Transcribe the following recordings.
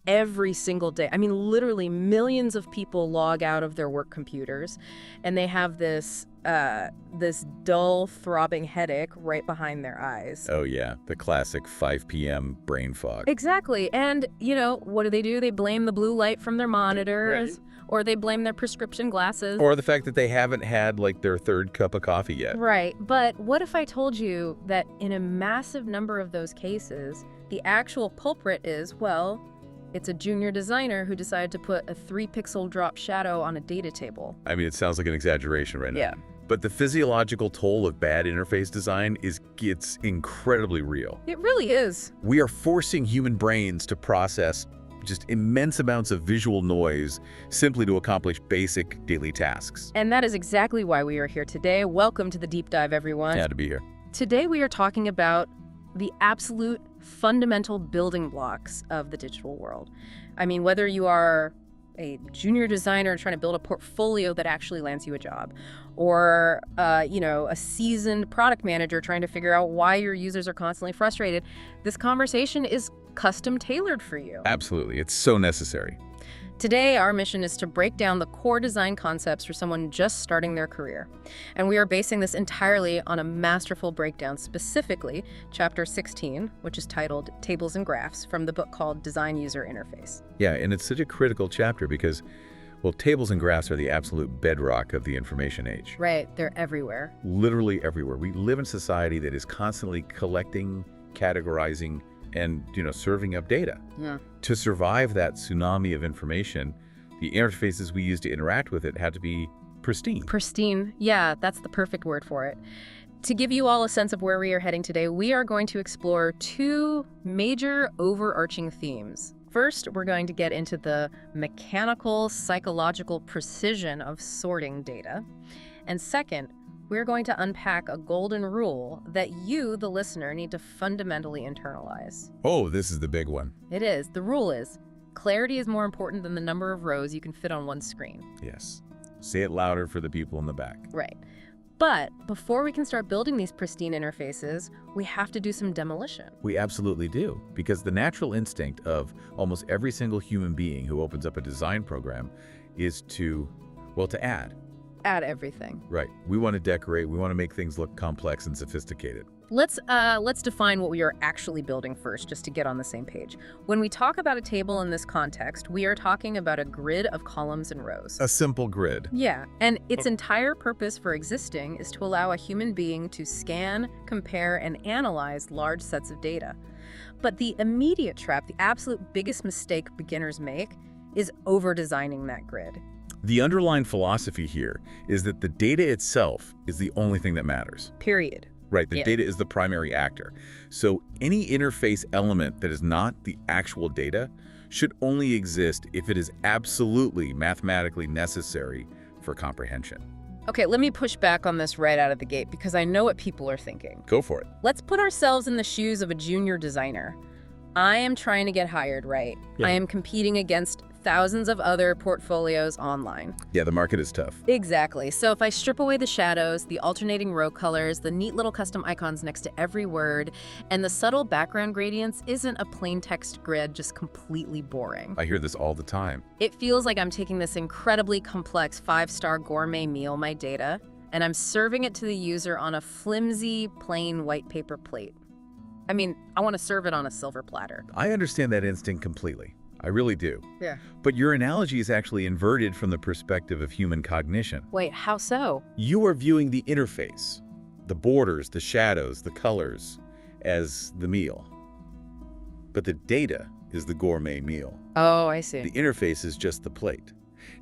every single day. I mean, literally millions of people log out of their work computers, and they have this dull, throbbing headache right behind their eyes. Oh, yeah. The classic 5 p.m. brain fog. Exactly. And, what do? They blame the blue light from their monitors, or they blame their prescription glasses. Or the fact that they haven't had, their third cup of coffee yet. Right. But what if I told you that in a massive number of those cases, the actual culprit is, well, it's a junior designer who decided to put a 3-pixel drop shadow on a data table. I mean, it sounds like an exaggeration right now. Yeah. But the physiological toll of bad interface design it's incredibly real. It really is. We are forcing human brains to process just immense amounts of visual noise simply to accomplish basic daily tasks. And that is exactly why we are here today. Welcome to the Deep Dive, everyone. Yeah, to be here. Today we are talking about the absolute fundamental building blocks of the digital world. I mean, whether you are a junior designer trying to build a portfolio that actually lands you a job, or a seasoned product manager trying to figure out why your users are constantly frustrated, this conversation is custom tailored for you. Absolutely. It's so necessary. Today, our mission is to break down the core design concepts for someone just starting their career. And we are basing this entirely on a masterful breakdown, specifically Chapter 16, which is titled Tables and Graphs, from the book called Design User Interface. Yeah, and it's such a critical chapter because, well, tables and graphs are the absolute bedrock of the information age. Right, they're everywhere. Literally everywhere. We live in a society that is constantly collecting, categorizing, and serving up data. Yeah. To survive that tsunami of information, the interfaces we use to interact with it had to be pristine. Pristine, yeah, that's the perfect word for it. To give you all a sense of where we are heading today, we are going to explore 2 major overarching themes. First, we're going to get into the mechanical, psychological precision of sorting data. And second, we're going to unpack a golden rule that you, the listener, need to fundamentally internalize. Oh, this is the big one. It is. The rule is, clarity is more important than the number of rows you can fit on one screen. Yes. Say it louder for the people in the back. Right. But before we can start building these pristine interfaces, we have to do some demolition. We absolutely do, because the natural instinct of almost every single human being who opens up a design program is to add. Add everything. Right. We want to decorate. We want to make things look complex and sophisticated. Let's define what we are actually building first, just to get on the same page. When we talk about a table in this context, we are talking about a grid of columns and rows. A simple grid. Yeah, and its entire purpose for existing is to allow a human being to scan, compare, and analyze large sets of data. But the immediate trap, the absolute biggest mistake beginners make, is over-designing that grid. The underlying philosophy here is that the data itself is the only thing that matters. Period. Right, the data is the primary actor. So any interface element that is not the actual data should only exist if it is absolutely mathematically necessary for comprehension. Okay, let me push back on this right out of the gate because I know what people are thinking. Go for it. Let's put ourselves in the shoes of a junior designer. I am trying to get hired, right? Yeah. I am competing against thousands of other portfolios online. Yeah, the market is tough. Exactly. So if I strip away the shadows, the alternating row colors, the neat little custom icons next to every word, and the subtle background gradients, isn't a plain text grid just completely boring? I hear this all the time. It feels like I'm taking this incredibly complex 5-star gourmet meal, my data, and I'm serving it to the user on a flimsy, plain white paper plate. I mean, I want to serve it on a silver platter. I understand that instinct completely. I really do. Yeah. But your analogy is actually inverted from the perspective of human cognition. Wait, how so? You are viewing the interface, the borders, the shadows, the colors, as the meal. But the data is the gourmet meal. Oh, I see. The interface is just the plate.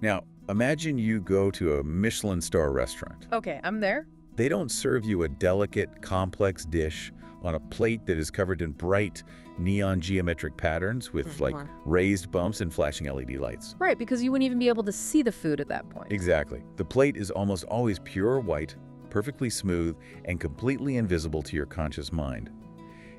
Now, imagine you go to a Michelin star restaurant. Okay, I'm there. They don't serve you a delicate, complex dish on a plate that is covered in bright, neon geometric patterns with raised bumps and flashing LED lights. Right, because you wouldn't even be able to see the food at that point. Exactly. The plate is almost always pure white, perfectly smooth, and completely invisible to your conscious mind.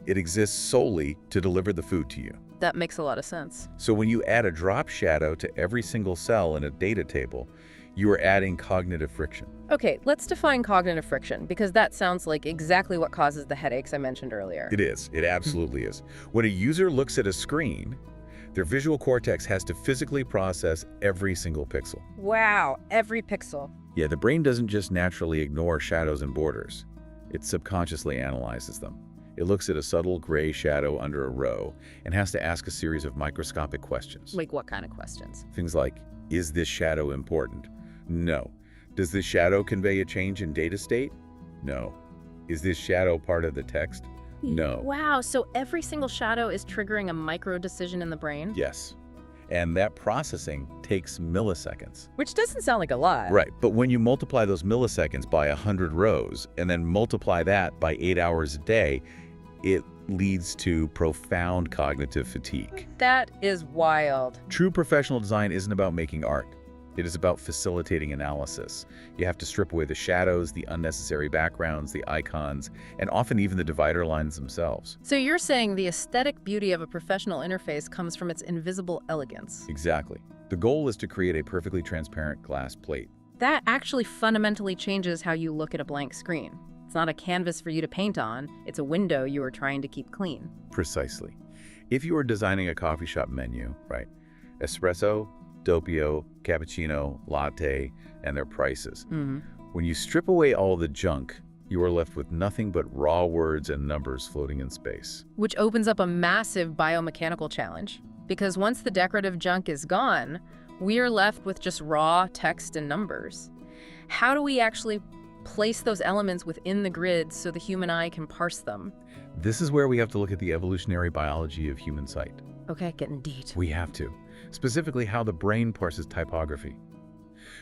It exists solely to deliver the food to you. That makes a lot of sense. So when you add a drop shadow to every single cell in a data table, you are adding cognitive friction. Okay, let's define cognitive friction, because that sounds like exactly what causes the headaches I mentioned earlier. It is. It absolutely is. When a user looks at a screen, Their visual cortex has to physically process every single pixel. Wow, every pixel. Yeah, the brain doesn't just naturally ignore shadows and borders. It subconsciously analyzes them. It looks at a subtle gray shadow under a row and has to ask a series of microscopic questions. Like what kind of questions? Things like, is this shadow important? No. Does this shadow convey a change in data state? No. Is this shadow part of the text? No. Wow, so every single shadow is triggering a micro decision in the brain? Yes. And that processing takes milliseconds. Which doesn't sound like a lot. Right, but when you multiply those milliseconds by 100 rows and then multiply that by 8 hours a day, it leads to profound cognitive fatigue. That is wild. True professional design isn't about making art. It is about facilitating analysis. You have to strip away the shadows, the unnecessary backgrounds, the icons, and often even the divider lines themselves. So you're saying the aesthetic beauty of a professional interface comes from its invisible elegance. Exactly. The goal is to create a perfectly transparent glass plate. That actually fundamentally changes how you look at a blank screen. It's not a canvas for you to paint on, it's a window you are trying to keep clean. Precisely. If you are designing a coffee shop menu, right? Espresso, doppio, cappuccino, latte, and their prices. When you strip away all the junk, you are left with nothing but raw words and numbers floating in space. Which opens up a massive biomechanical challenge. Because once the decorative junk is gone, we are left with just raw text and numbers. How do we actually place those elements within the grid so the human eye can parse them? This is where we have to look at the evolutionary biology of human sight. Okay, getting deep. We have to. Specifically how the brain parses typography.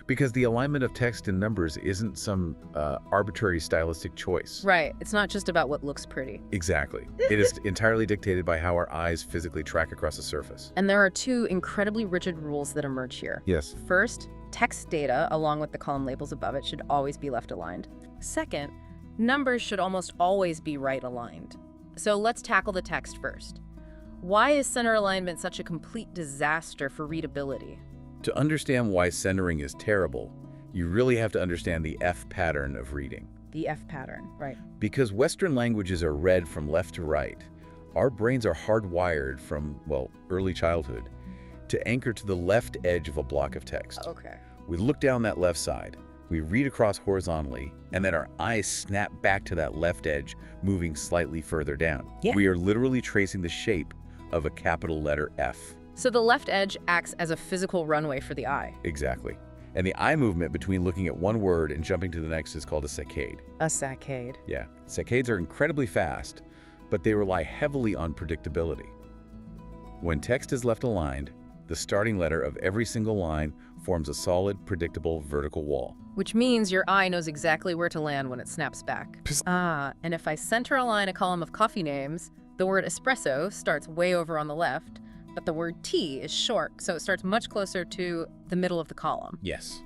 Because the alignment of text and numbers isn't some arbitrary stylistic choice. Right. It's not just about what looks pretty. Exactly. It is entirely dictated by how our eyes physically track across a surface. And there are two incredibly rigid rules that emerge here. Yes. First, text data, along with the column labels above it, should always be left aligned. Second, numbers should almost always be right aligned. So let's tackle the text first. Why is center alignment such a complete disaster for readability? To understand why centering is terrible, you really have to understand the F pattern of reading. The F pattern, right. Because Western languages are read from left to right, our brains are hardwired from, well, early childhood to anchor to the left edge of a block of text. Okay. We look down that left side, we read across horizontally, and then our eyes snap back to that left edge, moving slightly further down. Yeah. We are literally tracing the shape of a capital letter F. So the left edge acts as a physical runway for the eye. Exactly. And the eye movement between looking at one word and jumping to the next is called a saccade. A saccade. Yeah. Saccades are incredibly fast, but they rely heavily on predictability. When text is left aligned, the starting letter of every single line forms a solid, predictable vertical wall. Which means your eye knows exactly where to land when it snaps back. And if I center align a column of coffee names, the word espresso starts way over on the left, but the word tea is short, so it starts much closer to the middle of the column. Yes.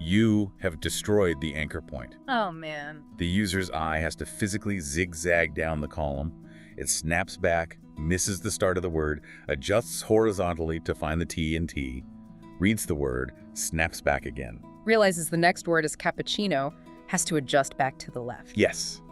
You have destroyed the anchor point. Oh, man. The user's eye has to physically zigzag down the column. It snaps back, misses the start of the word, adjusts horizontally to find the T in tea, reads the word, snaps back again. Realizes the next word is cappuccino, has to adjust back to the left. Yes.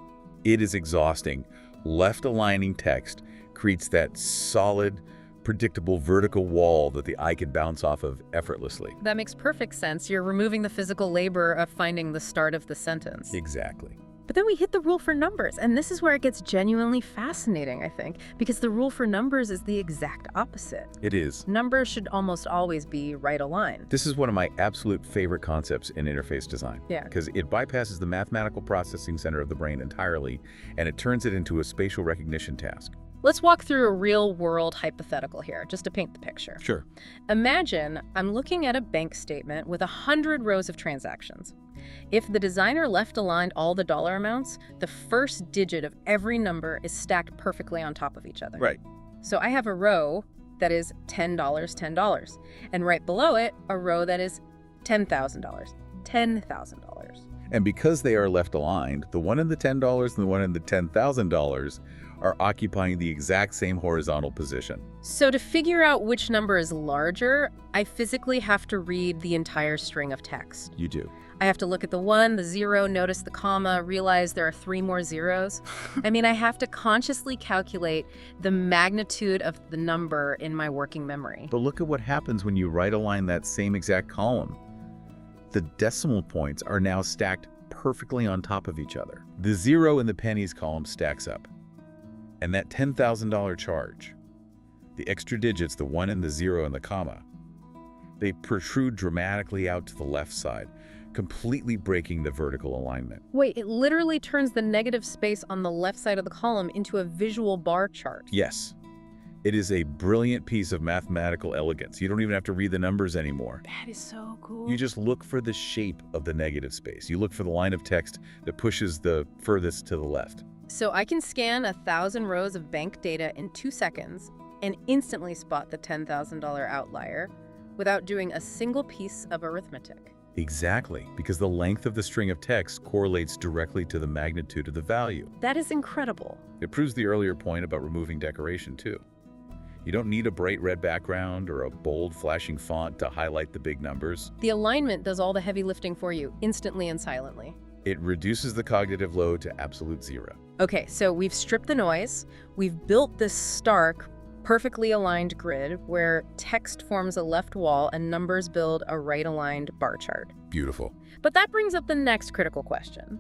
It is exhausting. Left aligning text creates that solid, predictable vertical wall that the eye can bounce off of effortlessly. That makes perfect sense. You're removing the physical labor of finding the start of the sentence. Exactly. But then we hit the rule for numbers, and this is where it gets genuinely fascinating, I think, because the rule for numbers is the exact opposite. It is. Numbers should almost always be right aligned. This is one of my absolute favorite concepts in interface design. Yeah. Because it bypasses the mathematical processing center of the brain entirely, and it turns it into a spatial recognition task. Let's walk through a real-world hypothetical here, just to paint the picture. Sure. Imagine I'm looking at a bank statement with 100 rows of transactions. If the designer left aligned all the dollar amounts, the first digit of every number is stacked perfectly on top of each other. Right. So I have a row that is $10, $10, and right below it, a row that is $10,000, $10,000. And because they are left aligned, the one in the $10 and the one in the $10,000 are occupying the exact same horizontal position. So to figure out which number is larger, I physically have to read the entire string of text. You do. I have to look at the 1, the 0, notice the comma, realize there are 3 more zeros. I mean, I have to consciously calculate the magnitude of the number in my working memory. But look at what happens when you right-align that same exact column. The decimal points are now stacked perfectly on top of each other. The 0 in the pennies column stacks up. And that $10,000 charge, the extra digits, the 1 and the 0 and the comma, they protrude dramatically out to the left side, completely breaking the vertical alignment. Wait, it literally turns the negative space on the left side of the column into a visual bar chart. Yes. It is a brilliant piece of mathematical elegance. You don't even have to read the numbers anymore. That is so cool. You just look for the shape of the negative space. You look for the line of text that pushes the furthest to the left. So I can scan 1,000 rows of bank data in 2 seconds and instantly spot the $10,000 outlier without doing a single piece of arithmetic. Exactly, because the length of the string of text correlates directly to the magnitude of the value. That is incredible. It proves the earlier point about removing decoration, too. You don't need a bright red background or a bold flashing font to highlight the big numbers. The alignment does all the heavy lifting for you, instantly and silently. It reduces the cognitive load to absolute zero. Okay, so we've stripped the noise. We've built this stark, perfectly aligned grid where text forms a left wall and numbers build a right-aligned bar chart. Beautiful. But that brings up the next critical question.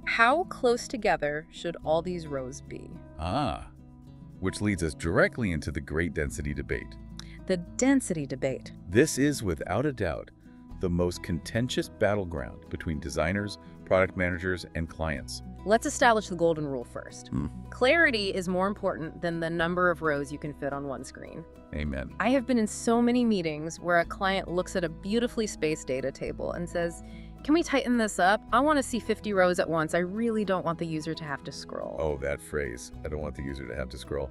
How close together should all these rows be? Which leads us directly into the great density debate. The density debate. This is, without a doubt, the most contentious battleground between designers, product managers, and clients. Let's establish the golden rule first. Clarity is more important than the number of rows you can fit on one screen. Amen. I have been in so many meetings where a client looks at a beautifully spaced data table and says, "Can we tighten this up? I want to see 50 rows at once. I really don't want the user to have to scroll." Oh, that phrase. I don't want the user to have to scroll.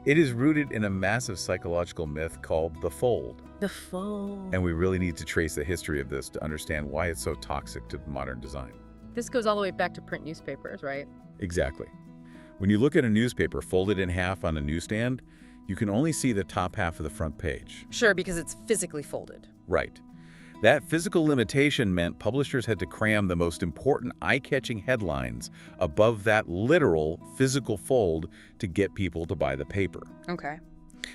It is rooted in a massive psychological myth called the fold. The fold. And we really need to trace the history of this to understand why it's so toxic to modern design. This goes all the way back to print newspapers, right? Exactly. When you look at a newspaper folded in half on a newsstand, you can only see the top half of the front page. Sure, because it's physically folded. Right. That physical limitation meant publishers had to cram the most important eye-catching headlines above that literal physical fold to get people to buy the paper. Okay.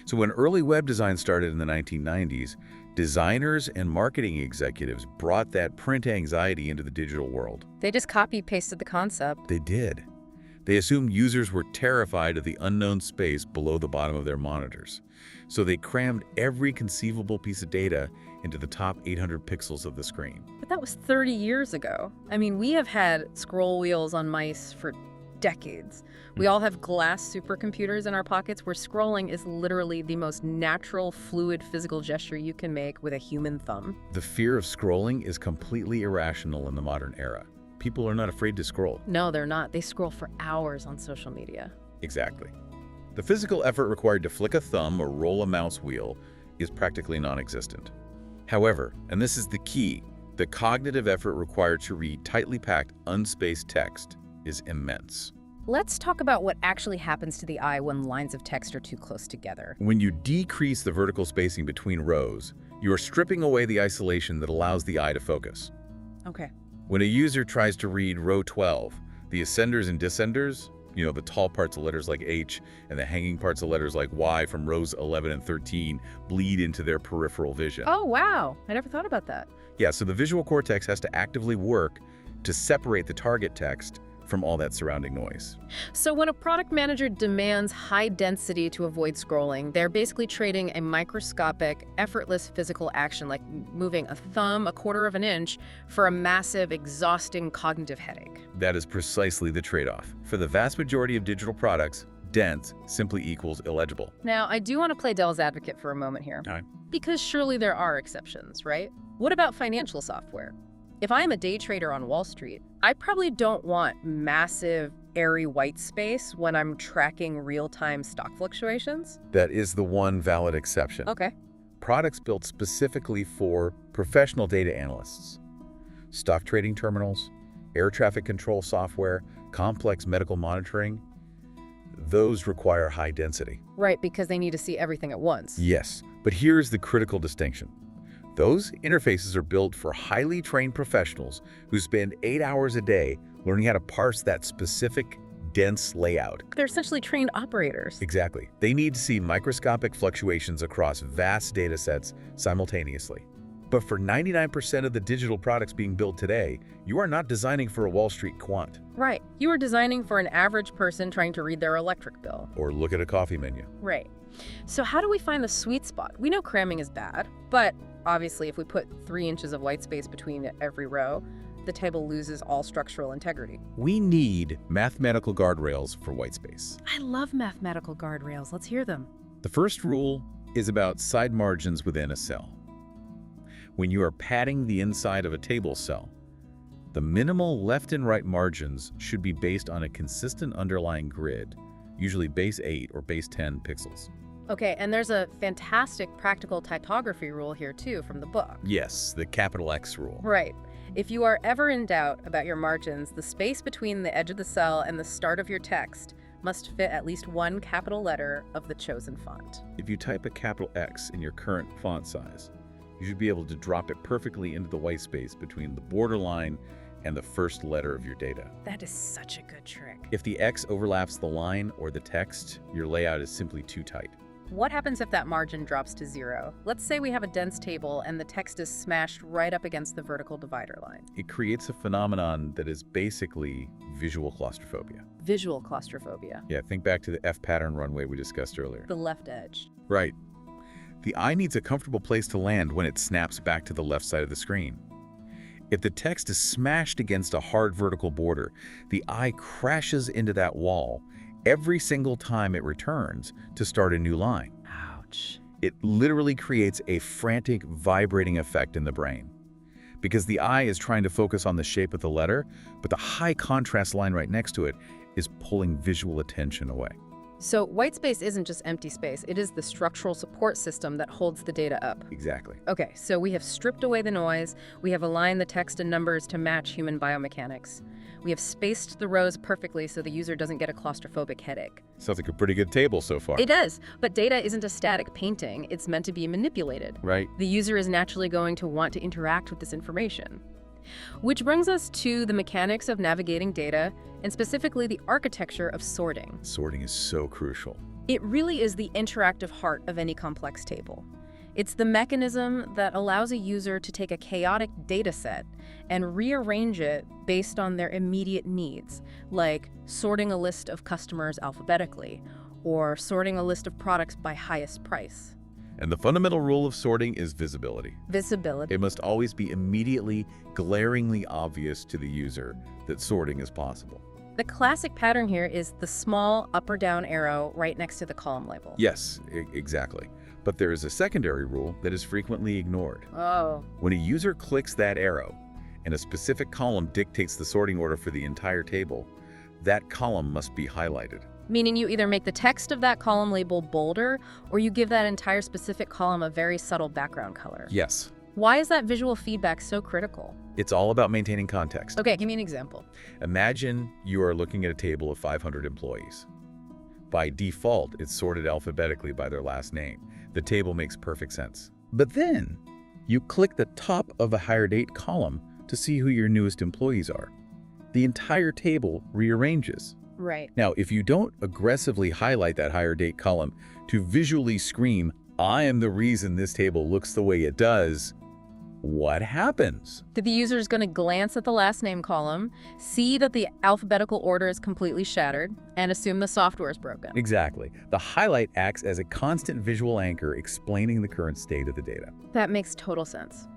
So when early web design started in the 1990s, designers and marketing executives brought that print anxiety into the digital world. They just copy-pasted the concept. They did. They assumed users were terrified of the unknown space below the bottom of their monitors. So they crammed every conceivable piece of data into the top 800 pixels of the screen. But that was 30 years ago. I mean, we have had scroll wheels on mice for decades. We all have glass supercomputers in our pockets where scrolling is literally the most natural, fluid physical gesture you can make with a human thumb. The fear of scrolling is completely irrational in the modern era. People are not afraid to scroll. No, they're not. They scroll for hours on social media. Exactly. The physical effort required to flick a thumb or roll a mouse wheel is practically non-existent. However, and this is the key, the cognitive effort required to read tightly packed, unspaced text is immense. Let's talk about what actually happens to the eye when lines of text are too close together. When you decrease the vertical spacing between rows, you are stripping away the isolation that allows the eye to focus. Okay. When a user tries to read row 12, the ascenders and descenders, the tall parts of letters like H and the hanging parts of letters like Y from rows 11 and 13 bleed into their peripheral vision. Oh, wow. I never thought about that. Yeah, so the visual cortex has to actively work to separate the target text from all that surrounding noise. So when a product manager demands high density to avoid scrolling, they're basically trading a microscopic, effortless physical action like moving a thumb 1/4 of an inch for a massive, exhausting cognitive headache. That is precisely the trade-off. For the vast majority of digital products, dense simply equals illegible. Now, I do want to play devil's advocate for a moment here. All right. Because surely there are exceptions, right? What about financial software? If I'm a day trader on Wall Street, I probably don't want massive, airy white space when I'm tracking real-time stock fluctuations. That is the one valid exception. Okay. Products built specifically for professional data analysts, stock trading terminals, air traffic control software, complex medical monitoring, those require high density. Right, because they need to see everything at once. Yes, but here's the critical distinction. Those interfaces are built for highly trained professionals who spend 8 hours a day learning how to parse that specific, dense layout. They're essentially trained operators. Exactly. They need to see microscopic fluctuations across vast data sets simultaneously. But for 99% of the digital products being built today, you are not designing for a Wall Street quant. Right. You are designing for an average person trying to read their electric bill. Or look at a coffee menu. Right. So how do we find the sweet spot? We know cramming is bad, but obviously if we put 3 inches of white space between every row, the table loses all structural integrity. We need mathematical guardrails for white space. I love mathematical guardrails. Let's hear them. The first rule is about side margins within a cell. When you are padding the inside of a table cell, the minimal left and right margins should be based on a consistent underlying grid, usually base 8 or base 10 pixels. Okay, and there's a fantastic practical typography rule here too from the book. Yes, the capital X rule. Right. If you are ever in doubt about your margins, the space between the edge of the cell and the start of your text must fit at least 1 capital letter of the chosen font. If you type a capital X in your current font size, you should be able to drop it perfectly into the white space between the borderline and the first letter of your data. That is such a good trick. If the X overlaps the line or the text, your layout is simply too tight. What happens if that margin drops to 0? Let's say we have a dense table and the text is smashed right up against the vertical divider line. It creates a phenomenon that is basically visual claustrophobia. Visual claustrophobia. Yeah, think back to the F pattern runway we discussed earlier. The left edge. Right. The eye needs a comfortable place to land when it snaps back to the left side of the screen. If the text is smashed against a hard vertical border, the eye crashes into that wall every single time it returns to start a new line. Ouch. It literally creates a frantic, vibrating effect in the brain. Because the eye is trying to focus on the shape of the letter, but the high contrast line right next to it is pulling visual attention away. So white space isn't just empty space, it is the structural support system that holds the data up. Exactly. Okay, so we have stripped away the noise, we have aligned the text and numbers to match human biomechanics. We have spaced the rows perfectly so the user doesn't get a claustrophobic headache. Sounds like a pretty good table so far. It does, but data isn't a static painting, it's meant to be manipulated. Right. The user is naturally going to want to interact with this information. Which brings us to the mechanics of navigating data, and specifically the architecture of sorting. Sorting is so crucial. It really is the interactive heart of any complex table. It's the mechanism that allows a user to take a chaotic data set and rearrange it based on their immediate needs, like sorting a list of customers alphabetically, or sorting a list of products by highest price. And the fundamental rule of sorting is visibility. Visibility. It must always be immediately, glaringly obvious to the user that sorting is possible. The classic pattern here is the small up or down arrow right next to the column label. Yes, exactly. But there is a secondary rule that is frequently ignored. Oh. When a user clicks that arrow and a specific column dictates the sorting order for the entire table, that column must be highlighted. Meaning you either make the text of that column label bolder, or you give that entire specific column a very subtle background color. Yes. Why is that visual feedback so critical? It's all about maintaining context. Okay, give me an example. Imagine you are looking at a table of 500 employees. By default, it's sorted alphabetically by their last name. The table makes perfect sense. But then, you click the top of a hire date column to see who your newest employees are. The entire table rearranges. Right. Now, if you don't aggressively highlight that hire date column to visually scream, "I am the reason this table looks the way it does," what happens? The user is going to glance at the last name column, see that the alphabetical order is completely shattered, and assume the software is broken. Exactly. The highlight acts as a constant visual anchor explaining the current state of the data. That makes total sense.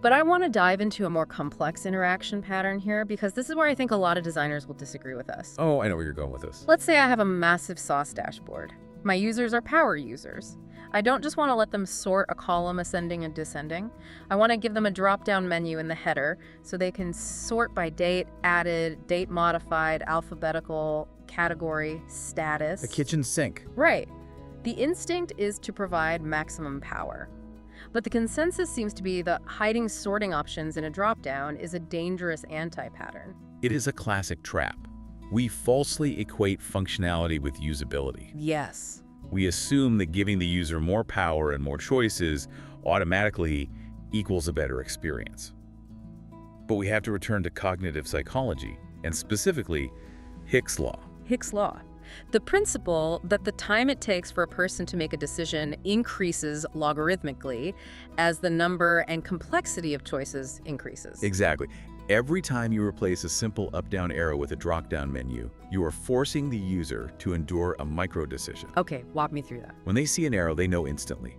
But I want to dive into a more complex interaction pattern here, because this is where I think a lot of designers will disagree with us. Oh, I know where you're going with this. Let's say I have a massive sauce dashboard. My users are power users. I don't just want to let them sort a column ascending and descending. I want to give them a drop-down menu in the header so they can sort by date, added, date modified, alphabetical, category, status. A kitchen sink. Right. The instinct is to provide maximum power. But the consensus seems to be that hiding sorting options in a drop-down is a dangerous anti-pattern. It is a classic trap. We falsely equate functionality with usability. Yes. We assume that giving the user more power and more choices automatically equals a better experience. But we have to return to cognitive psychology, and specifically, Hick's law. Hick's law. The principle that the time it takes for a person to make a decision increases logarithmically as the number and complexity of choices increases. Exactly. Every time you replace a simple up-down arrow with a drop-down menu, you are forcing the user to endure a micro-decision. Okay, walk me through that. When they see an arrow, they know instantly.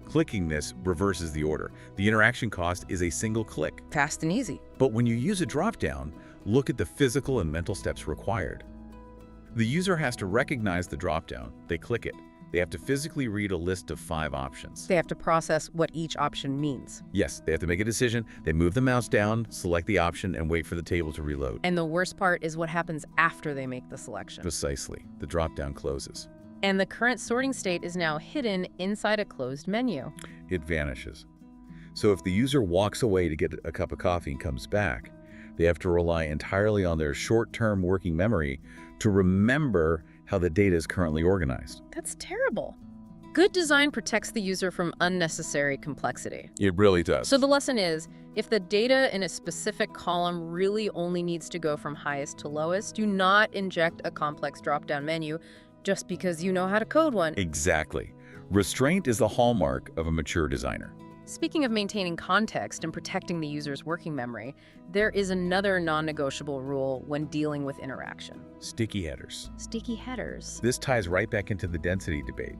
Clicking this reverses the order. The interaction cost is a single click. Fast and easy. But when you use a drop-down, look at the physical and mental steps required. The user has to recognize the drop-down. They click it. They have to physically read a list of 5 options. They have to process what each option means. Yes, they have to make a decision. They move the mouse down, select the option, and wait for the table to reload. And the worst part is what happens after they make the selection. Precisely. The drop-down closes. And the current sorting state is now hidden inside a closed menu. It vanishes. So if the user walks away to get a cup of coffee and comes back, they have to rely entirely on their short-term working memory to remember how the data is currently organized. That's terrible. Good design protects the user from unnecessary complexity. It really does. So the lesson is, if the data in a specific column really only needs to go from highest to lowest, do not inject a complex drop-down menu just because you know how to code one. Exactly. Restraint is the hallmark of a mature designer. Speaking of maintaining context and protecting the user's working memory, there is another non-negotiable rule when dealing with interaction. Sticky headers. Sticky headers. This ties right back into the density debate.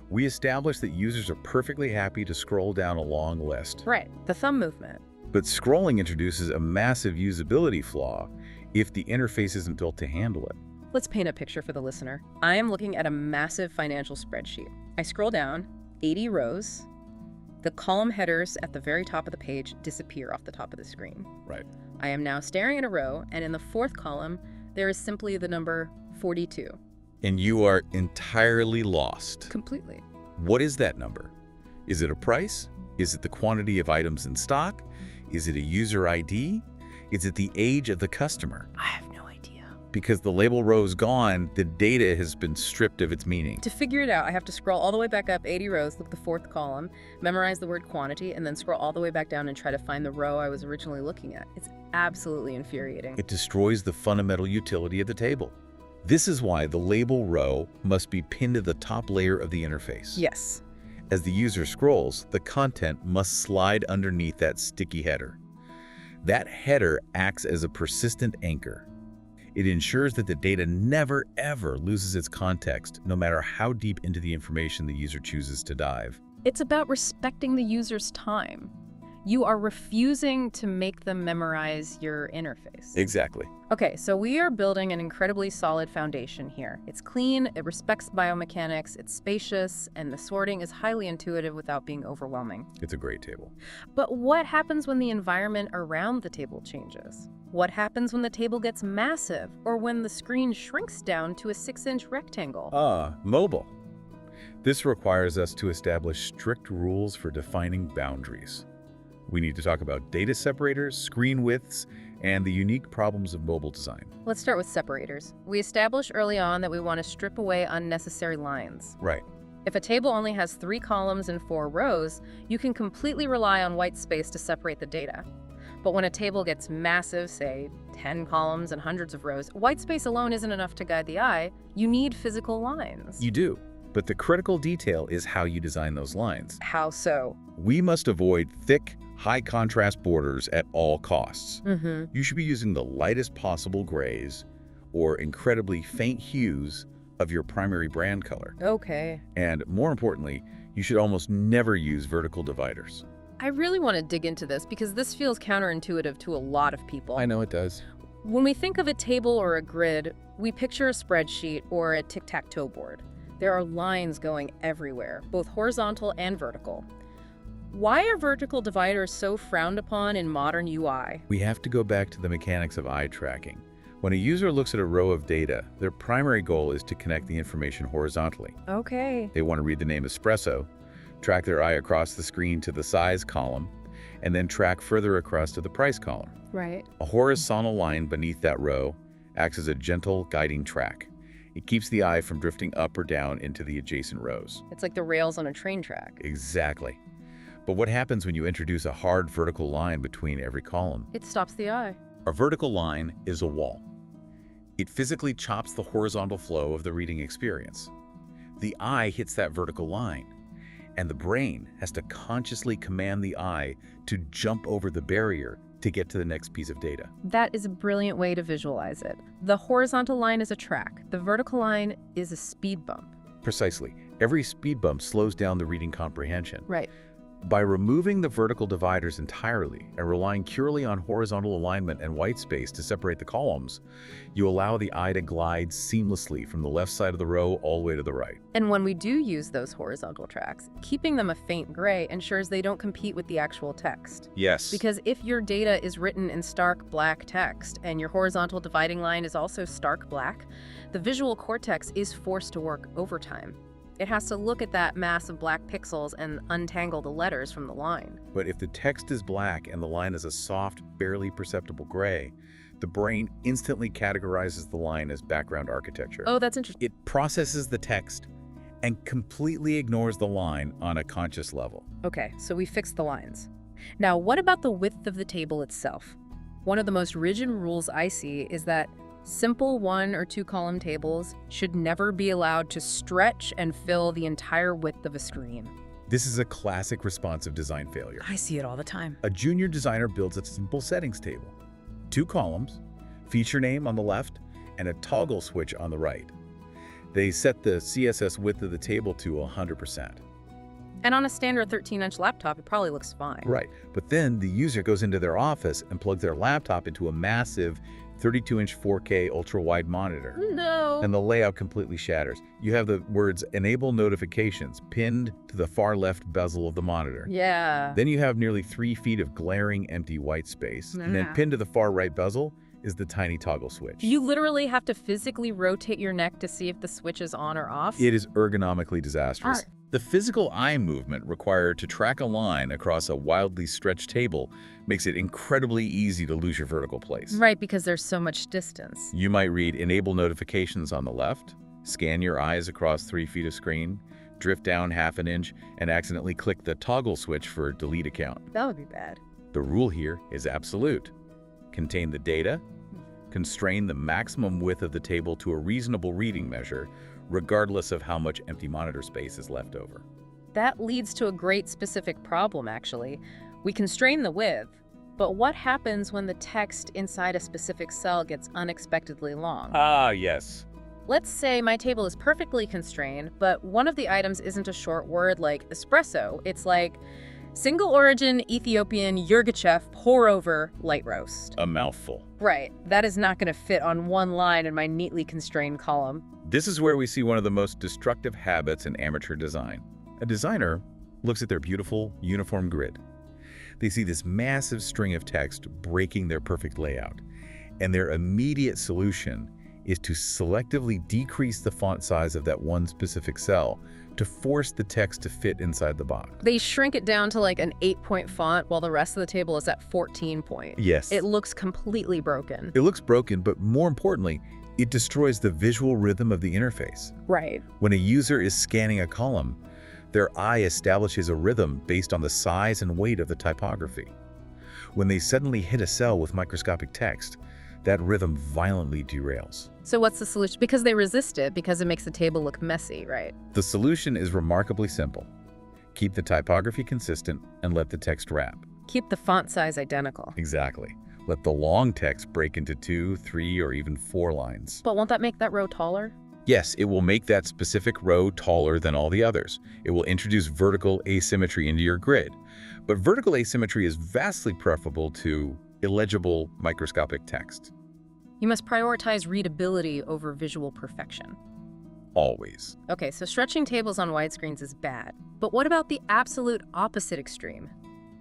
We established that users are perfectly happy to scroll down a long list. Right, the thumb movement. But scrolling introduces a massive usability flaw if the interface isn't built to handle it. Let's paint a picture for the listener. I am looking at a massive financial spreadsheet. I scroll down 80 rows. The column headers at the very top of the page disappear off the top of the screen. Right. I am now staring at a row, and in the 4th column, there is simply the number 42. And you are entirely lost. Completely. What is that number? Is it a price? Is it the quantity of items in stock? Is it a user ID? Is it the age of the customer? I have no idea. Because the label row is gone, the data has been stripped of its meaning. To figure it out, I have to scroll all the way back up 80 rows, look at the 4th column, memorize the word quantity, and then scroll all the way back down and try to find the row I was originally looking at. It's absolutely infuriating. It destroys the fundamental utility of the table. This is why the label row must be pinned to the top layer of the interface. Yes. As the user scrolls, the content must slide underneath that sticky header. That header acts as a persistent anchor. It ensures that the data never, ever loses its context, no matter how deep into the information the user chooses to dive. It's about respecting the user's time. You are refusing to make them memorize your interface. Exactly. Okay, so we are building an incredibly solid foundation here. It's clean, it respects biomechanics, it's spacious, and the sorting is highly intuitive without being overwhelming. It's a great table. But what happens when the environment around the table changes? What happens when the table gets massive, or when the screen shrinks down to a 6-inch rectangle? Mobile. This requires us to establish strict rules for defining boundaries. We need to talk about data separators, screen widths, and the unique problems of mobile design. Let's start with separators. We established early on that we want to strip away unnecessary lines. Right. If a table only has 3 columns and 4 rows, you can completely rely on white space to separate the data. But when a table gets massive, say 10 columns and hundreds of rows, white space alone isn't enough to guide the eye. You need physical lines. You do. But the critical detail is how you design those lines. How so? We must avoid thick, high-contrast borders at all costs. Mm-hmm. You should be using the lightest possible grays or incredibly faint hues of your primary brand color. Okay. And more importantly, you should almost never use vertical dividers. I really want to dig into this because this feels counterintuitive to a lot of people. I know it does. When we think of a table or a grid, we picture a spreadsheet or a tic-tac-toe board. There are lines going everywhere, both horizontal and vertical. Why are vertical dividers so frowned upon in modern UI? We have to go back to the mechanics of eye tracking. When a user looks at a row of data, their primary goal is to connect the information horizontally. Okay. They want to read the name espresso, track their eye across the screen to the size column, and then track further across to the price column. Right. A horizontal line beneath that row acts as a gentle guiding track. It keeps the eye from drifting up or down into the adjacent rows. It's like the rails on a train track. Exactly. But what happens when you introduce a hard vertical line between every column? It stops the eye. A vertical line is a wall. It physically chops the horizontal flow of the reading experience. The eye hits that vertical line, and the brain has to consciously command the eye to jump over the barrier to get to the next piece of data. That is a brilliant way to visualize it. The horizontal line is a track. The vertical line is a speed bump. Precisely. Every speed bump slows down the reading comprehension. Right. By removing the vertical dividers entirely and relying purely on horizontal alignment and white space to separate the columns, you allow the eye to glide seamlessly from the left side of the row all the way to the right. And when we do use those horizontal tracks, keeping them a faint gray ensures they don't compete with the actual text. Yes. Because if your data is written in stark black text and your horizontal dividing line is also stark black, the visual cortex is forced to work overtime. It has to look at that mass of black pixels and untangle the letters from the line. But if the text is black and the line is a soft, barely perceptible gray, the brain instantly categorizes the line as background architecture. Oh, that's interesting. It processes the text and completely ignores the line on a conscious level. Okay, so we fixed the lines. Now, what about the width of the table itself? One of the most rigid rules I see is that simple 1 or 2 column tables should never be allowed to stretch and fill the entire width of a screen. This is a classic responsive design failure. I see it all the time. A junior designer builds a simple settings table. 2 columns, feature name on the left, and a toggle switch on the right. They set the CSS width of the table to 100%. And on a standard 13-inch laptop, it probably looks fine. Right, but then the user goes into their office and plugs their laptop into a massive 32-inch 4K ultra-wide monitor. No. And the layout completely shatters. You have the words "Enable Notifications" pinned to the far left bezel of the monitor. Yeah. Then you have nearly 3 feet of glaring empty white space. And then pinned to the far right bezel is the tiny toggle switch. You literally have to physically rotate your neck to see if the switch is on or off. It is ergonomically disastrous. The physical eye movement required to track a line across a wildly stretched table makes it incredibly easy to lose your vertical place. Right, because there's so much distance. You might read "Enable Notifications" on the left, scan your eyes across 3 feet of screen, drift down half an inch, and accidentally click the toggle switch for delete account. That would be bad. The rule here is absolute. Contain the data, constrain the maximum width of the table to a reasonable reading measure, regardless of how much empty monitor space is left over. That leads to a great specific problem, actually. We constrain the width, but what happens when the text inside a specific cell gets unexpectedly long? Ah, yes. Let's say my table is perfectly constrained, but one of the items isn't a short word like espresso. It's like single origin Ethiopian Yirgacheffe pour-over light roast. A mouthful. Right. That is not going to fit on one line in my neatly constrained column. This is where we see one of the most destructive habits in amateur design. A designer looks at their beautiful, uniform grid. They see this massive string of text breaking their perfect layout, and their immediate solution is to selectively decrease the font size of that one specific cell to force the text to fit inside the box. They shrink it down to like an 8-point font while the rest of the table is at 14 point. Yes. It looks completely broken. It looks broken, but more importantly, it destroys the visual rhythm of the interface. Right. When a user is scanning a column, their eye establishes a rhythm based on the size and weight of the typography. When they suddenly hit a cell with microscopic text, that rhythm violently derails. So what's the solution? Because they resist it, because it makes the table look messy, right? The solution is remarkably simple. Keep the typography consistent and let the text wrap. Keep the font size identical. Exactly. Let the long text break into 2, 3, or even 4 lines. But won't that make that row taller? Yes, it will make that specific row taller than all the others. It will introduce vertical asymmetry into your grid. But vertical asymmetry is vastly preferable to illegible microscopic text. You must prioritize readability over visual perfection. Always. Okay, so stretching tables on widescreens is bad. But what about the absolute opposite extreme?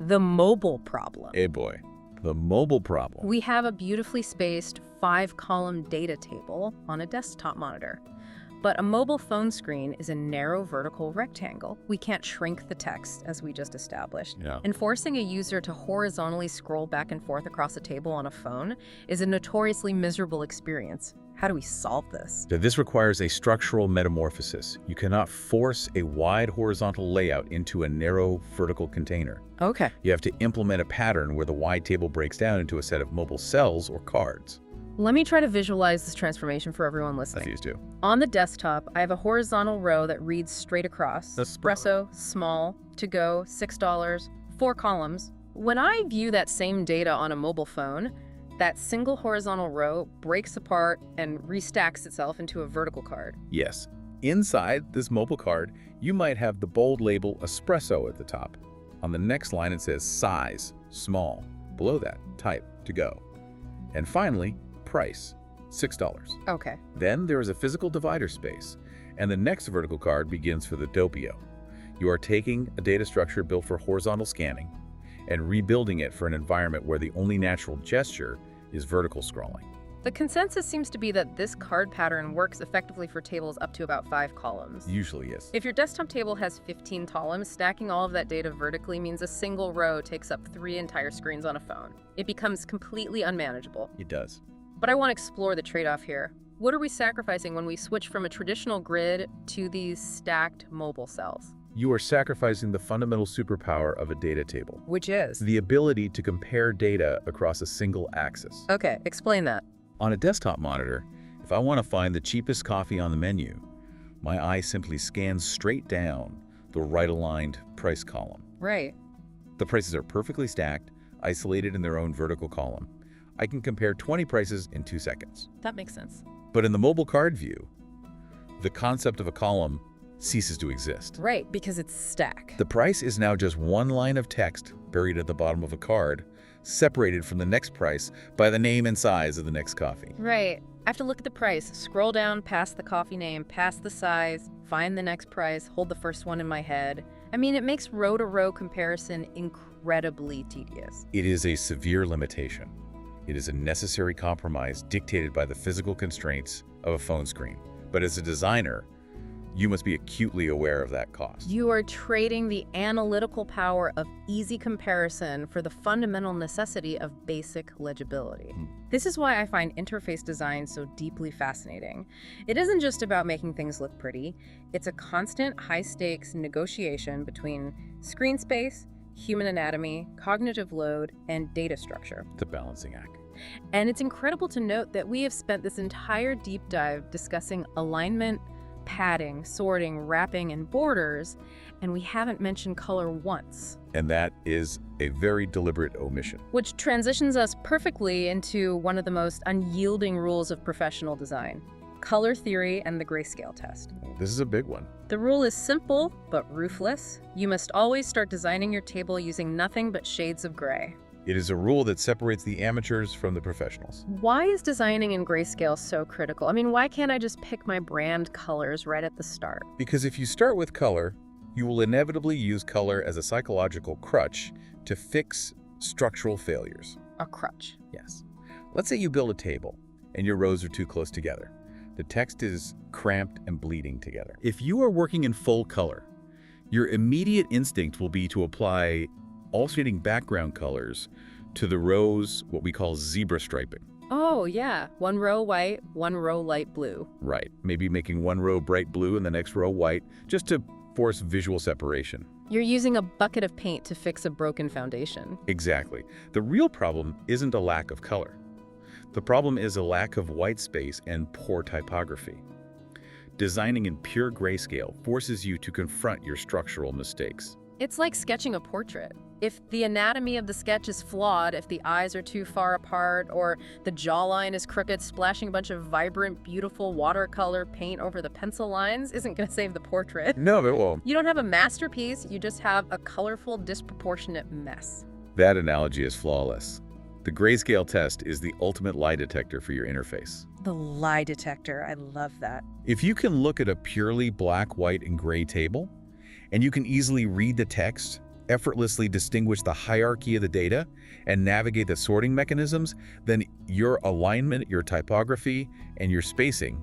The mobile problem. Hey boy, the mobile problem. We have a beautifully spaced 5-column data table on a desktop monitor. But a mobile phone screen is a narrow vertical rectangle. We can't shrink the text, as we just established. Yeah. And forcing a user to horizontally scroll back and forth across a table on a phone is a notoriously miserable experience. How do we solve this? So this requires a structural metamorphosis. You cannot force a wide horizontal layout into a narrow vertical container. Okay. You have to implement a pattern where the wide table breaks down into a set of mobile cells or cards. Let me try to visualize this transformation for everyone listening. Please do. On the desktop, I have a horizontal row that reads straight across. Espresso, small, to go, $6, 4 columns. When I view that same data on a mobile phone, that single horizontal row breaks apart and restacks itself into a vertical card. Yes. Inside this mobile card, you might have the bold label espresso at the top. On the next line, it says size, small. Below that, type, to go. And finally, price, $6. Okay. Then there is a physical divider space, and the next vertical card begins for the doppio. You are taking a data structure built for horizontal scanning and rebuilding it for an environment where the only natural gesture is vertical scrolling. The consensus seems to be that this card pattern works effectively for tables up to about 5 columns. Usually, yes. If your desktop table has 15 columns, stacking all of that data vertically means a single row takes up 3 entire screens on a phone. It becomes completely unmanageable. It does. But I want to explore the trade-off here. What are we sacrificing when we switch from a traditional grid to these stacked mobile cells? You are sacrificing the fundamental superpower of a data table. Which is? The ability to compare data across a single axis. Okay, explain that. On a desktop monitor, if I want to find the cheapest coffee on the menu, my eye simply scans straight down the right-aligned price column. Right. The prices are perfectly stacked, isolated in their own vertical column. I can compare 20 prices in 2 seconds. That makes sense. But in the mobile card view, the concept of a column ceases to exist. Right, because it's stack. The price is now just one line of text buried at the bottom of a card, separated from the next price by the name and size of the next coffee. Right. I have to look at the price, scroll down past the coffee name, past the size, find the next price, hold the first one in my head. I mean, it makes row-to-row comparison incredibly tedious. It is a severe limitation. It is a necessary compromise dictated by the physical constraints of a phone screen. But as a designer, you must be acutely aware of that cost. You are trading the analytical power of easy comparison for the fundamental necessity of basic legibility. This is why I find interface design so deeply fascinating. It isn't just about making things look pretty. It's a constant high-stakes negotiation between screen space, human anatomy, cognitive load, and data structure. It's a balancing act. And it's incredible to note that we have spent this entire deep dive discussing alignment, padding, sorting, wrapping, and borders, and we haven't mentioned color once. And that is a very deliberate omission. Which transitions us perfectly into one of the most unyielding rules of professional design: color theory and the grayscale test. This is a big one. The rule is simple but ruthless. You must always start designing your table using nothing but shades of gray. It is a rule that separates the amateurs from the professionals. Why is designing in grayscale so critical? I mean, why can't I just pick my brand colors right at the start? Because if you start with color, you will inevitably use color as a psychological crutch to fix structural failures. A crutch. Yes. Let's say you build a table and your rows are too close together. The text is cramped and bleeding together. If you are working in full color, your immediate instinct will be to apply alternating background colors to the rows, what we call zebra striping. Oh, yeah. One row white, one row light blue. Right. Maybe making one row bright blue and the next row white, just to force visual separation. You're using a bucket of paint to fix a broken foundation. Exactly. The real problem isn't a lack of color. The problem is a lack of white space and poor typography. Designing in pure grayscale forces you to confront your structural mistakes. It's like sketching a portrait. If the anatomy of the sketch is flawed, if the eyes are too far apart, or the jawline is crooked, splashing a bunch of vibrant, beautiful watercolor paint over the pencil lines isn't going to save the portrait. No, it won't. You don't have a masterpiece, you just have a colorful, disproportionate mess. That analogy is flawless. The grayscale test is the ultimate lie detector for your interface. The lie detector, I love that. If you can look at a purely black, white, and gray table, and you can easily read the text, effortlessly distinguish the hierarchy of the data, and navigate the sorting mechanisms, then your alignment, your typography, and your spacing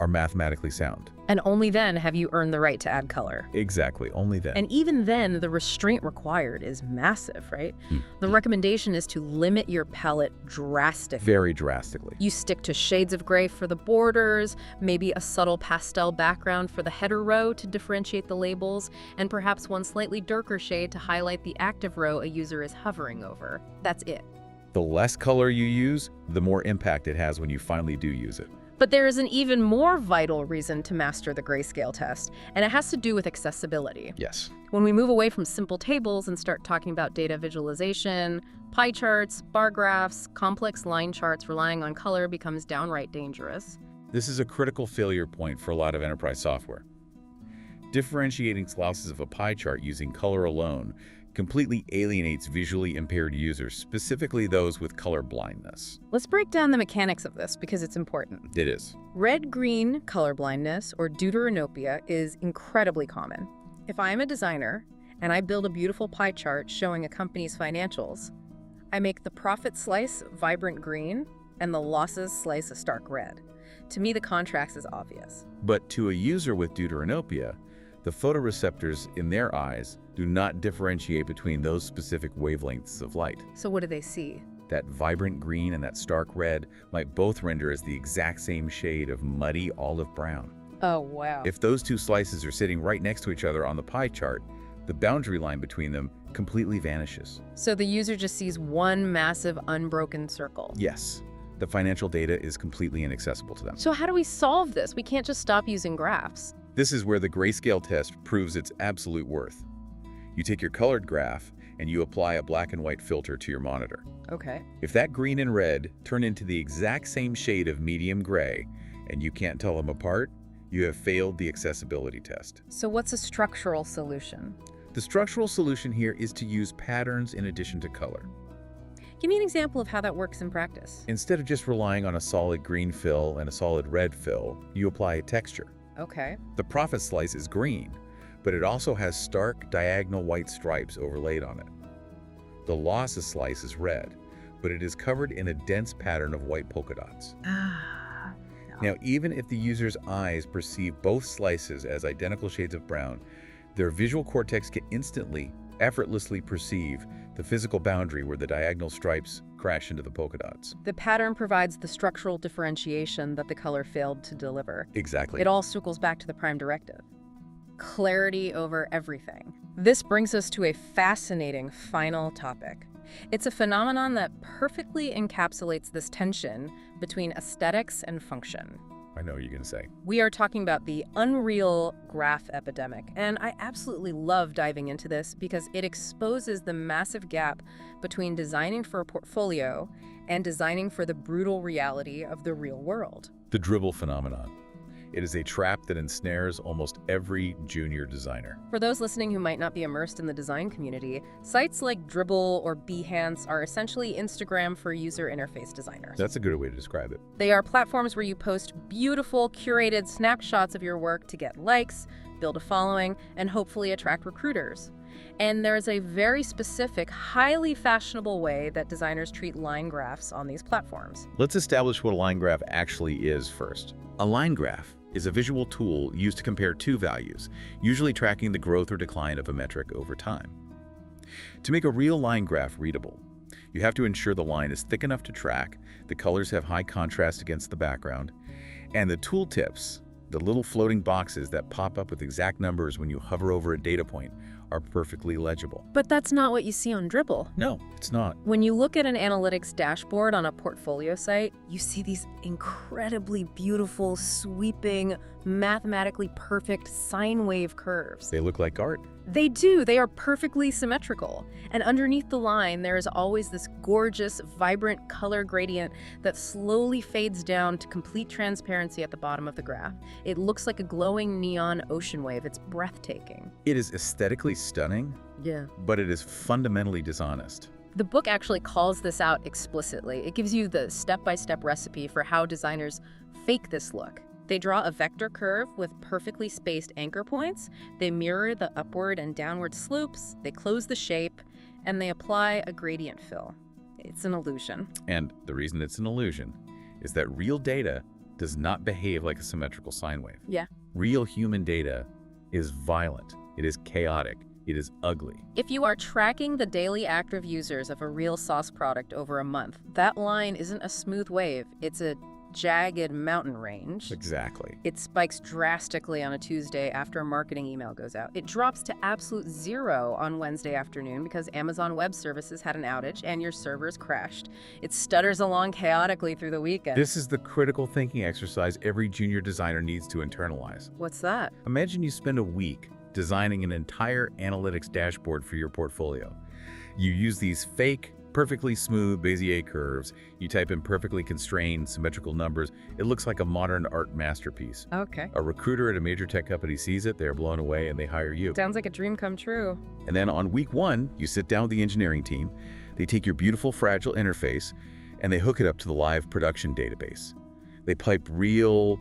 are mathematically sound. And only then have you earned the right to add color. Exactly, only then. And even then, the restraint required is massive, right? The recommendation is to limit your palette drastically. Very drastically. You stick to shades of gray for the borders, maybe a subtle pastel background for the header row to differentiate the labels, and perhaps one slightly darker shade to highlight the active row a user is hovering over. That's it. The less color you use, the more impact it has when you finally do use it. But there is an even more vital reason to master the grayscale test, and it has to do with accessibility. Yes. When we move away from simple tables and start talking about data visualization, pie charts, bar graphs, complex line charts relying on color becomes downright dangerous. This is a critical failure point for a lot of enterprise software. Differentiating slices of a pie chart using color alone completely alienates visually impaired users, specifically those with color blindness. Let's break down the mechanics of this because it's important. It is. Red-green color blindness, or deuteranopia, is incredibly common. If I'm a designer and I build a beautiful pie chart showing a company's financials, I make the profit slice vibrant green and the losses slice a stark red. To me, the contrast is obvious. But to a user with deuteranopia, the photoreceptors in their eyes do not differentiate between those specific wavelengths of light. So what do they see? That vibrant green and that stark red might both render as the exact same shade of muddy olive brown. Oh, wow. If those two slices are sitting right next to each other on the pie chart, the boundary line between them completely vanishes. So the user just sees one massive unbroken circle. Yes, the financial data is completely inaccessible to them. So how do we solve this? We can't just stop using graphs. This is where the grayscale test proves its absolute worth. You take your colored graph and you apply a black and white filter to your monitor. Okay. If that green and red turn into the exact same shade of medium gray and you can't tell them apart, you have failed the accessibility test. So what's a structural solution? The structural solution here is to use patterns in addition to color. Give me an example of how that works in practice. Instead of just relying on a solid green fill and a solid red fill, you apply a texture. Okay. The profit slice is green, but it also has stark diagonal white stripes overlaid on it. The losses slice is red, but it is covered in a dense pattern of white polka dots. Now, even if the user's eyes perceive both slices as identical shades of brown, their visual cortex can instantly, effortlessly perceive the physical boundary where the diagonal stripes crash into the polka dots. The pattern provides the structural differentiation that the color failed to deliver. Exactly. It all circles back to the prime directive. Clarity over everything. This brings us to a fascinating final topic. It's a phenomenon that perfectly encapsulates this tension between aesthetics and function. I know what you're going to say. We are talking about the unreal graph epidemic, and I absolutely love diving into this because it exposes the massive gap between designing for a portfolio and designing for the brutal reality of the real world. The Dribbble phenomenon. It is a trap that ensnares almost every junior designer. For those listening who might not be immersed in the design community, sites like Dribbble or Behance are essentially Instagram for user interface designers. That's a good way to describe it. They are platforms where you post beautiful, curated snapshots of your work to get likes, build a following, and hopefully attract recruiters. And there's a very specific, highly fashionable way that designers treat line graphs on these platforms. Let's establish what a line graph actually is first. A line graph is a visual tool used to compare two values, usually tracking the growth or decline of a metric over time. To make a real line graph readable, you have to ensure the line is thick enough to track, the colors have high contrast against the background, and the tooltips, the little floating boxes that pop up with exact numbers when you hover over a data point, are perfectly legible. But that's not what you see on Dribbble. No, it's not. When you look at an analytics dashboard on a portfolio site, you see these incredibly beautiful, sweeping, mathematically perfect sine wave curves. They look like art. They do. They are perfectly symmetrical. And underneath the line, there is always this gorgeous, vibrant color gradient that slowly fades down to complete transparency at the bottom of the graph. It looks like a glowing neon ocean wave. It's breathtaking. It is aesthetically stunning, Yeah. but it is fundamentally dishonest. The book actually calls this out explicitly. It gives you the step-by-step recipe for how designers fake this look. They draw a vector curve with perfectly spaced anchor points, they mirror the upward and downward slopes, they close the shape, and they apply a gradient fill. It's an illusion. And the reason it's an illusion is that real data does not behave like a symmetrical sine wave. Yeah. Real human data is violent. It is chaotic. It is ugly. If you are tracking the daily active users of a real sauce product over a month, that line isn't a smooth wave. It's a jagged mountain range. Exactly. It spikes drastically on a Tuesday after a marketing email goes out. It drops to absolute zero on Wednesday afternoon because Amazon Web Services had an outage and your servers crashed. It stutters along chaotically through the weekend. This is the critical thinking exercise every junior designer needs to internalize. What's that? Imagine you spend a week designing an entire analytics dashboard for your portfolio. You use these fake, perfectly smooth Bezier curves. You type in perfectly constrained, symmetrical numbers. It looks like a modern art masterpiece. Okay. A recruiter at a major tech company sees it, they're blown away, and they hire you. Sounds like a dream come true. And then on week 1, you sit down with the engineering team. They take your beautiful, fragile interface, and they hook it up to the live production database. They pipe real,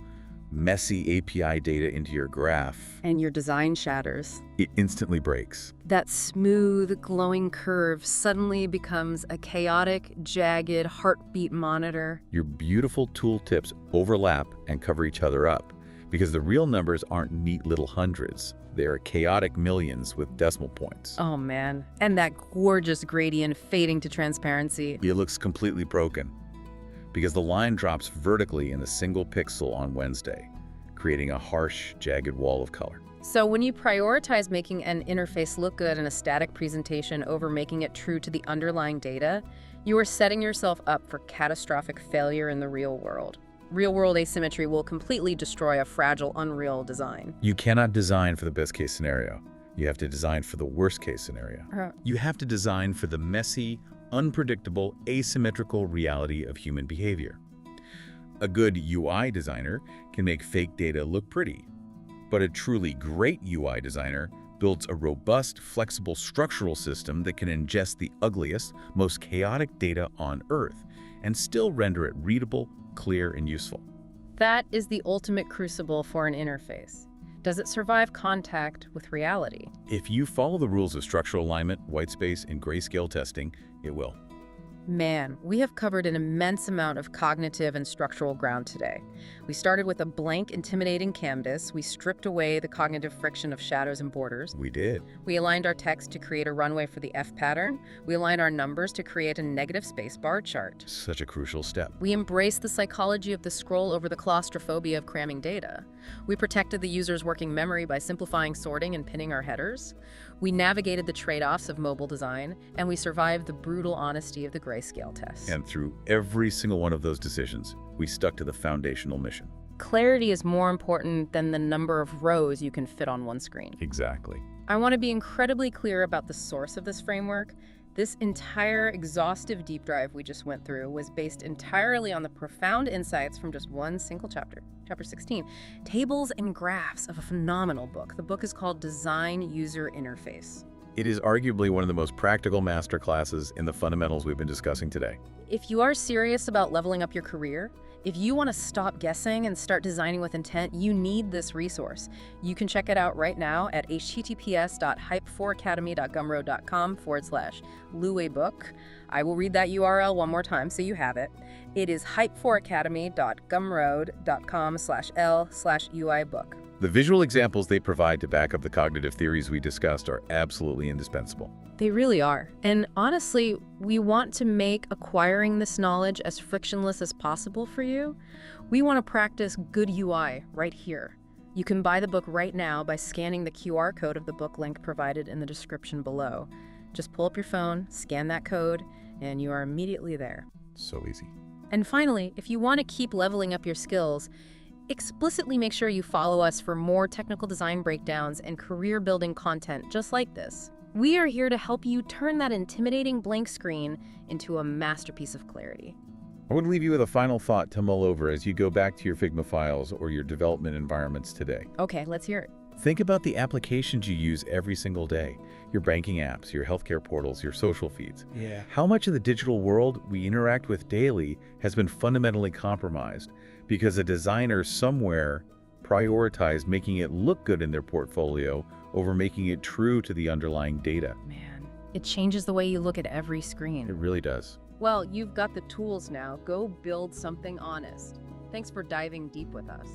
messy API data into your graph. And your design shatters. It instantly breaks. That smooth, glowing curve suddenly becomes a chaotic, jagged heartbeat monitor. Your beautiful tooltips overlap and cover each other up because the real numbers aren't neat little hundreds. They're chaotic millions with decimal points. Oh man, and that gorgeous gradient fading to transparency. It looks completely broken because the line drops vertically in a single pixel on Wednesday, creating a harsh, jagged wall of color. So when you prioritize making an interface look good in a static presentation over making it true to the underlying data, you are setting yourself up for catastrophic failure in the real world. Real-world asymmetry will completely destroy a fragile, unreal design. You cannot design for the best-case scenario. You have to design for the worst-case scenario. You have to design for the messy, unpredictable, asymmetrical reality of human behavior. A good UI designer can make fake data look pretty, but a truly great UI designer builds a robust, flexible structural system that can ingest the ugliest, most chaotic data on Earth and still render it readable, clear, and useful. That is the ultimate crucible for an interface. Does it survive contact with reality? If you follow the rules of structural alignment, whitespace, and grayscale testing, it will. Man, we have covered an immense amount of cognitive and structural ground today. We started with a blank, intimidating canvas. We stripped away the cognitive friction of shadows and borders. We did. We aligned our text to create a runway for the F pattern. We aligned our numbers to create a negative space bar chart. Such a crucial step. We embraced the psychology of the scroll over the claustrophobia of cramming data. We protected the user's working memory by simplifying sorting and pinning our headers. We navigated the trade-offs of mobile design, and we survived the brutal honesty of the grayscale test. And through every single one of those decisions, we stuck to the foundational mission. Clarity is more important than the number of rows you can fit on one screen. Exactly. I want to be incredibly clear about the source of this framework. This entire exhaustive deep dive we just went through was based entirely on the profound insights from just one single chapter, Chapter 16, Tables and Graphs of a phenomenal book. The book is called Design User Interface. It is arguably one of the most practical masterclasses in the fundamentals we've been discussing today. If you are serious about leveling up your career, if you want to stop guessing and start designing with intent, you need this resource. You can check it out right now at https://hype4academy.gumroad.com/luebook. I will read that URL one more time so you have it. It is hype4academy.gumroad.com/l/UIbook. The visual examples they provide to back up the cognitive theories we discussed are absolutely indispensable. They really are. And honestly, we want to make acquiring this knowledge as frictionless as possible for you. We want to practice good UI right here. You can buy the book right now by scanning the QR code of the book link provided in the description below. Just pull up your phone, scan that code, and you are immediately there. So easy. And finally, if you want to keep leveling up your skills, explicitly make sure you follow us for more technical design breakdowns and career-building content just like this. We are here to help you turn that intimidating blank screen into a masterpiece of clarity. I want to leave you with a final thought to mull over as you go back to your Figma files or your development environments today. Okay, let's hear it. Think about the applications you use every single day. Your banking apps, your healthcare portals, your social feeds. Yeah. How much of the digital world we interact with daily has been fundamentally compromised because a designer somewhere prioritized making it look good in their portfolio over making it true to the underlying data? Man, it changes the way you look at every screen. It really does. Well, you've got the tools now. Go build something honest. Thanks for diving deep with us.